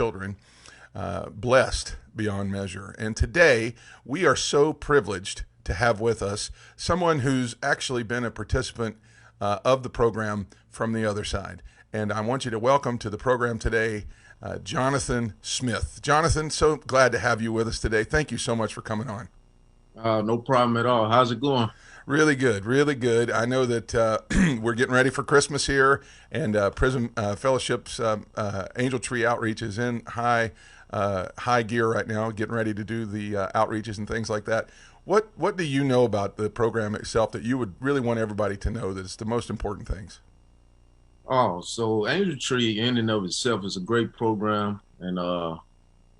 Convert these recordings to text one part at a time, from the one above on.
children, blessed beyond measure. And today, we are so privileged to have with us someone who's actually been a participant of the program from the other side. And I want you to welcome to the program today Jonathan Smith. Jonathan, so glad to have you with us today. Thank you so much for coming on. No problem at all. How's it going? Really good, really good. I know that we're getting ready for Christmas here, and Prison Fellowship's Angel Tree Outreach is in high gear right now, getting ready to do the outreaches and things like that. What do you know about the program itself that you would really want everybody to know that is the most important things? Oh, so Angel Tree in and of itself is a great program, and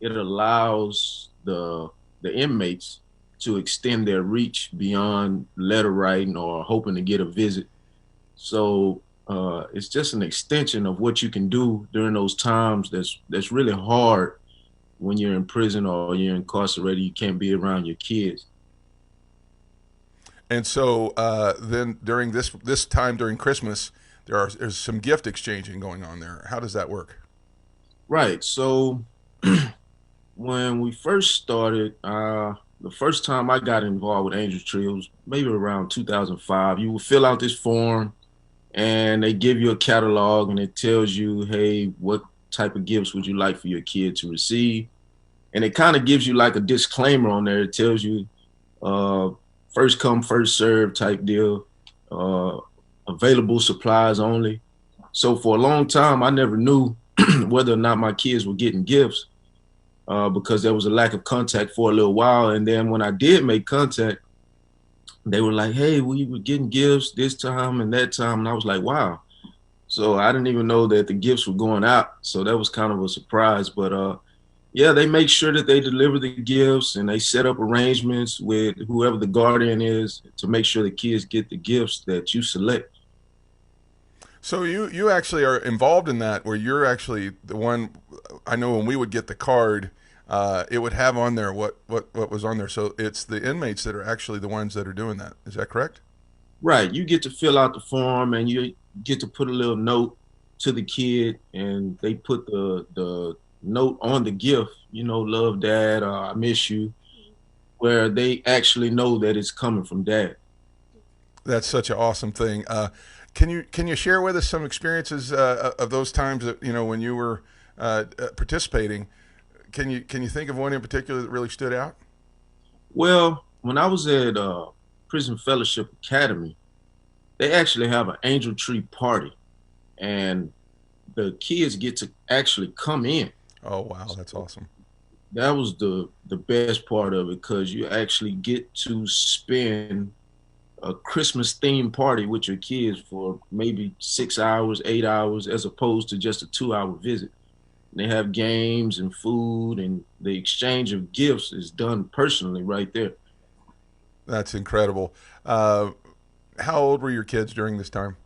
it allows the inmates to extend their reach beyond letter writing or hoping to get a visit. So it's just an extension of what you can do during those times that's really hard when you're in prison or you're incarcerated. You can't be around your kids. And so then during this time during Christmas, there's some gift exchanging going on there. How does that work? Right. So when we first started, the first time I got involved with Angel Tree, it was maybe around 2005. You would fill out this form and they give you a catalog and it tells you, hey, what type of gifts would you like for your kid to receive? And it kind of gives you like a disclaimer on there. It tells you uh, first come, first serve type deal, uh, available supplies only. So for a long time, I never knew whether or not my kids were getting gifts because there was a lack of contact for a little while. And then when I did make contact, they were like, hey, we were getting gifts this time and that time. And I was like, wow. So I didn't even know that the gifts were going out. So that was kind of a surprise. But yeah, they make sure that they deliver the gifts and they set up arrangements with whoever the guardian is to make sure the kids get the gifts that you select. So you actually are involved in that, where you're actually the one. I know when we would get the card, it would have on there what was on there. So it's the inmates that are actually the ones that are doing that. Is that correct? Right. You get to fill out the form and you get to put a little note to the kid and they put the note on the gift, love dad, I miss you, where they actually know that it's coming from dad. That's such an awesome thing. Can you share with us some experiences of those times that when you were participating? Can you think of one in particular that really stood out? Well, when I was at Prison Fellowship Academy, they actually have an angel tree party and the kids get to actually come in. Oh wow, that's awesome. That was the best part of it because you actually get to spend a Christmas themed party with your kids for maybe 6 hours, 8 hours, as opposed to just a 2 hour visit. They have games and food, and the exchange of gifts is done personally right there. That's incredible. How old were your kids during this time?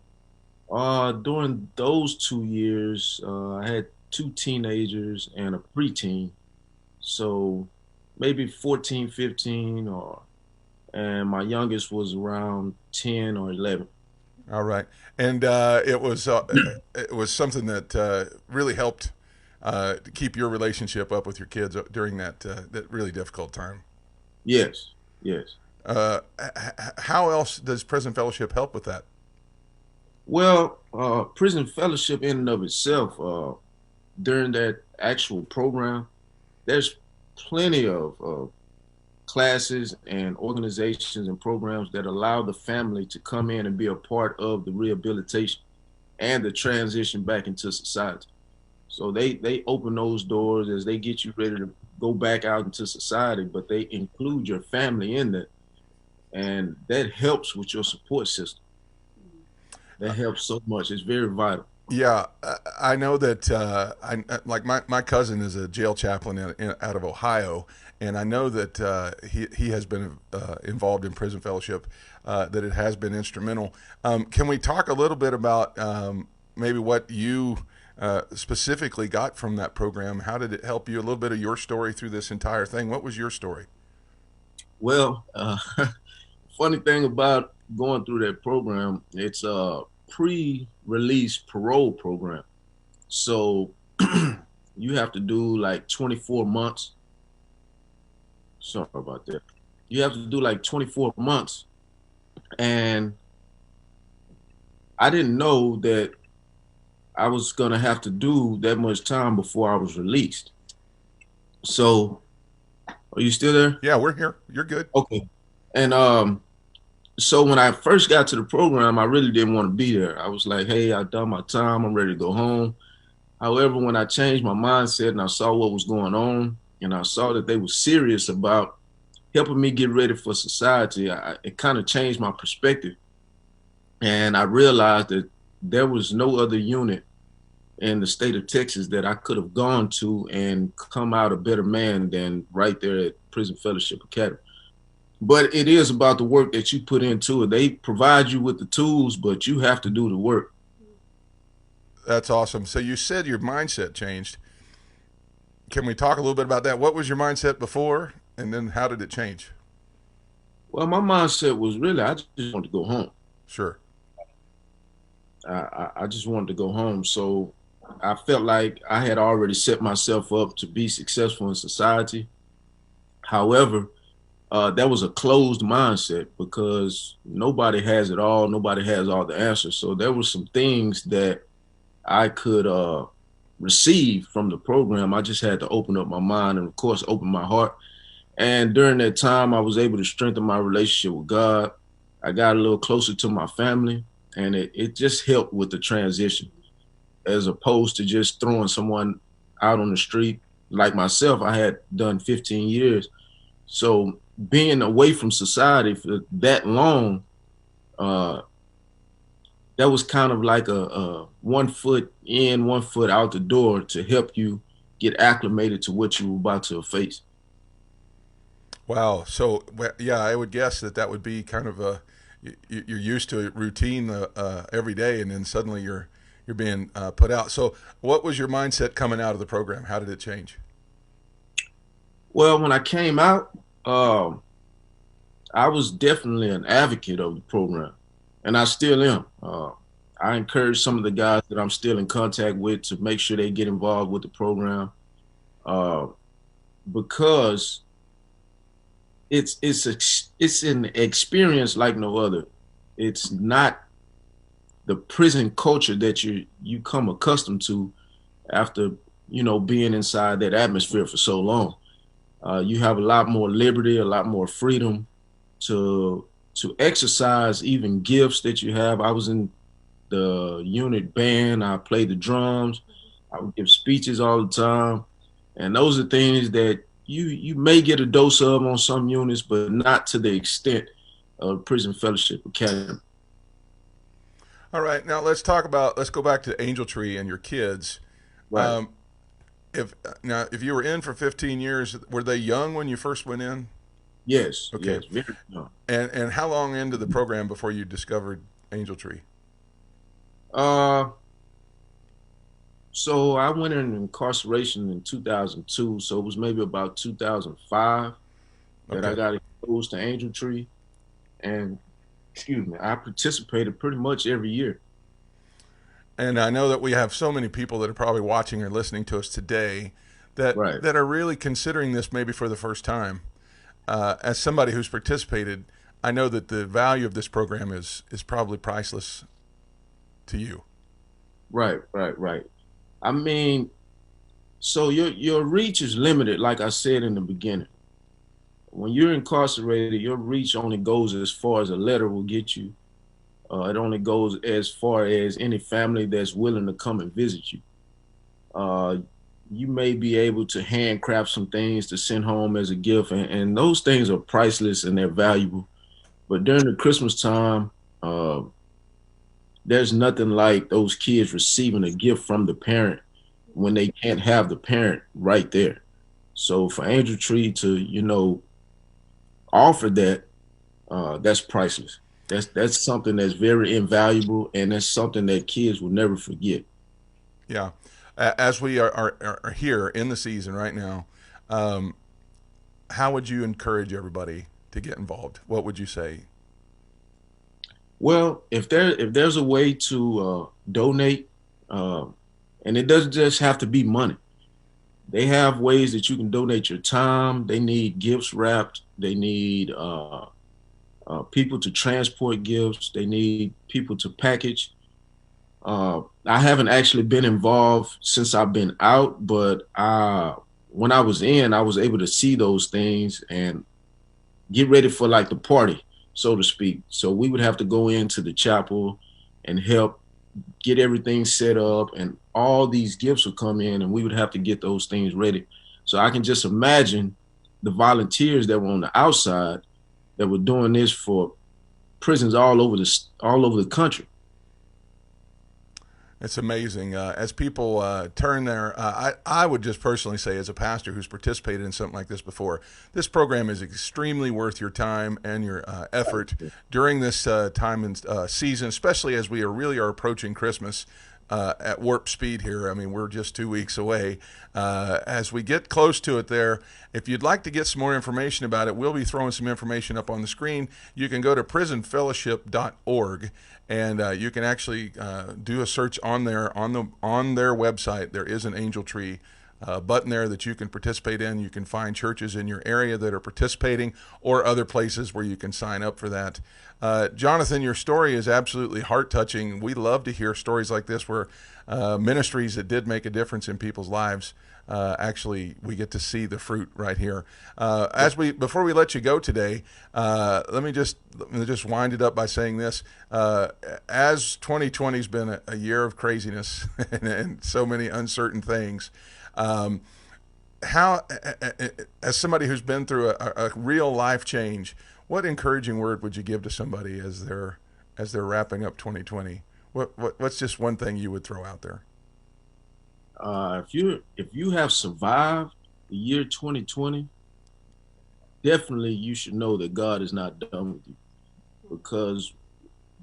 During those 2 years, I had two teenagers and a preteen. So maybe 14, 15, and my youngest was around 10 or 11. All right, and it was something that really helped to keep your relationship up with your kids during that really difficult time. Yes, yes. How else does Prison Fellowship help with that? Well, prison fellowship in and of itself, during that actual program, there's plenty of classes and organizations and programs that allow the family to come in and be a part of the rehabilitation and the transition back into society. So they open those doors as they get you ready to go back out into society, but they include your family in that, and that helps with your support system. That helps so much. It's very vital. Yeah, I know that. Like my cousin is a jail chaplain out of Ohio, and I know that he has been involved in prison fellowship. That it has been instrumental. Can we talk a little bit about maybe what you specifically got from that program? How did it help you? A little bit of your story through this entire thing. What was your story? Well, funny thing about going through that program, it's a pre-release parole program. So you have to do like 24 months. Sorry about that. You have to do like 24 months. And I didn't know that I was going to have to do that much time before I was released. So, are you still there? Yeah, we're here. You're good. Okay. And so when I first got to the program, I really didn't want to be there. I was like, hey, I've done my time. I'm ready to go home. However, when I changed my mindset and I saw what was going on and I saw that they were serious about helping me get ready for society, it kind of changed my perspective. And I realized that there was no other unit in the state of Texas that I could have gone to and come out a better man than right there at Prison Fellowship Academy. But it is about the work that you put into it. They provide you with the tools, but you have to do the work. That's awesome. So you said your mindset changed. Can we talk a little bit about that? What was your mindset before, and then how did it change? Well, my mindset was really, I just wanted to go home. Sure. I just wanted to go home. So I felt like I had already set myself up to be successful in society. However, that was a closed mindset because nobody has it all. Nobody has all the answers. So there were some things that I could receive from the program. I just had to open up my mind and, of course, open my heart. And during that time, I was able to strengthen my relationship with God. I got a little closer to my family, and it just helped with the transition as opposed to just throwing someone out on the street. Like myself, I had done 15 years. So being away from society for that long, uh, that was kind of like a 1 foot in, 1 foot out the door to help you get acclimated to what you were about to face. Wow. So yeah, I would guess that that would be kind of a you're used to a routine every day, and then suddenly you're being put out. So what was your mindset coming out of the program? How did it change? Well, when I came out, um, I was definitely an advocate of the program, and I still am. I encourage some of the guys that I'm still in contact with to make sure they get involved with the program uh, because it's an experience like no other. It's not the prison culture that you come accustomed to after being inside that atmosphere for so long. You have a lot more liberty, a lot more freedom to exercise even gifts that you have. I was in the unit band. I played the drums. I would give speeches all the time, and those are things that you may get a dose of on some units, but not to the extent of Prison Fellowship Academy. All right. Now let's go back to Angel Tree and your kids. Right. Um, if you were in for 15 years, were they young when you first went in? Yes. Okay. Yes. Very. No. And how long into the program before you discovered Angel Tree? Uh, so I went in incarceration in 2002. So it was maybe about 2005 that I Okay. got exposed to Angel Tree, and excuse me, I participated pretty much every year. And I know that we have so many people that are probably watching or listening to us today Right. that are really considering this maybe for the first time. As somebody who's participated, I know that the value of this program is probably priceless to you. Right. Right. Right. I mean, so your reach is limited, like I said in the beginning. When you're incarcerated, your reach only goes as far as a letter will get you. It only goes as far as any family that's willing to come and visit you. Uh, you may be able to handcraft some things to send home as a gift, and those things are priceless and they're valuable. But during the Christmas time, uh, there's nothing like those kids receiving a gift from the parent when they can't have the parent right there. So for Angel Tree to, offer that, that's priceless. That's something that's very invaluable, and that's something that kids will never forget. Yeah. As we are here in the season right now, um, how would you encourage everybody to get involved? What would you say? Well, if there's a way to donate, and it doesn't just have to be money. They have ways that you can donate your time. They need gifts wrapped. They need people to transport gifts. They need people to package. I haven't actually been involved since I've been out, but when I was in, I was able to see those things and get ready for like the party, so to speak. So we would have to go into the chapel and help get everything set up, and all these gifts would come in, and we would have to get those things ready. So I can just imagine the volunteers that were on the outside that were doing this for prisons all over the country. It's amazing. As people turn their, I would just personally say, as a pastor who's participated in something like this before, this program is extremely worth your time and your effort during this time and season, especially as we are approaching Christmas at warp speed here. I mean, we're just 2 weeks away. As we get close to it there, if you'd like to get some more information about it, we'll be throwing some information up on the screen. You can go to prisonfellowship.org, and you can actually do a search on there on their website. There is an Angel Tree button there that you can participate in. You can find churches in your area that are participating, or other places where you can sign up for that. Jonathan, your story is absolutely heart-touching. We love to hear stories like this where ministries that did make a difference in people's lives, actually we get to see the fruit right here. Before we let you go today, let me just wind it up by saying this. As 2020 has been a year of craziness and so many uncertain things, how, as somebody who's been through a real life change, what encouraging word would you give to somebody as they're wrapping up 2020? What's just one thing you would throw out there? If you have survived the year 2020, definitely you should know that God is not done with you, because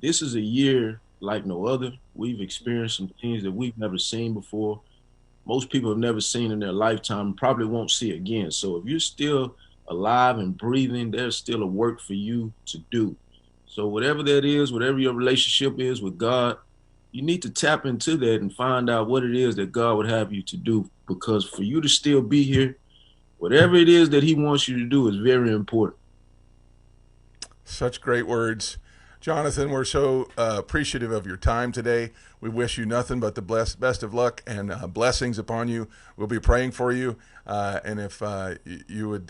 this is a year like no other. We've experienced some things that we've never seen before. Most people have never seen in their lifetime and probably won't see again. So if you're still alive and breathing, there's still a work for you to do. So whatever that is, whatever your relationship is with God, you need to tap into that and find out what it is that God would have you to do. Because for you to still be here, whatever it is that he wants you to do is very important. Such great words. Jonathan, we're so appreciative of your time today. We wish you nothing but the best of luck and blessings upon you. We'll be praying for you. And if you would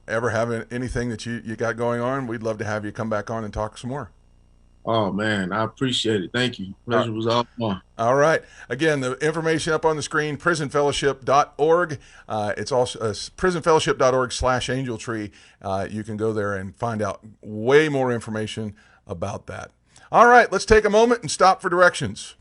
ever have anything that you got going on, we'd love to have you come back on and talk some more. Oh man, I appreciate it. Thank you. Pleasure was all mine. All right. Again, the information up on the screen, prisonfellowship.org. It's also prisonfellowship.org/Angel Tree. You can go there and find out way more information about that. All right, let's take a moment and stop for directions.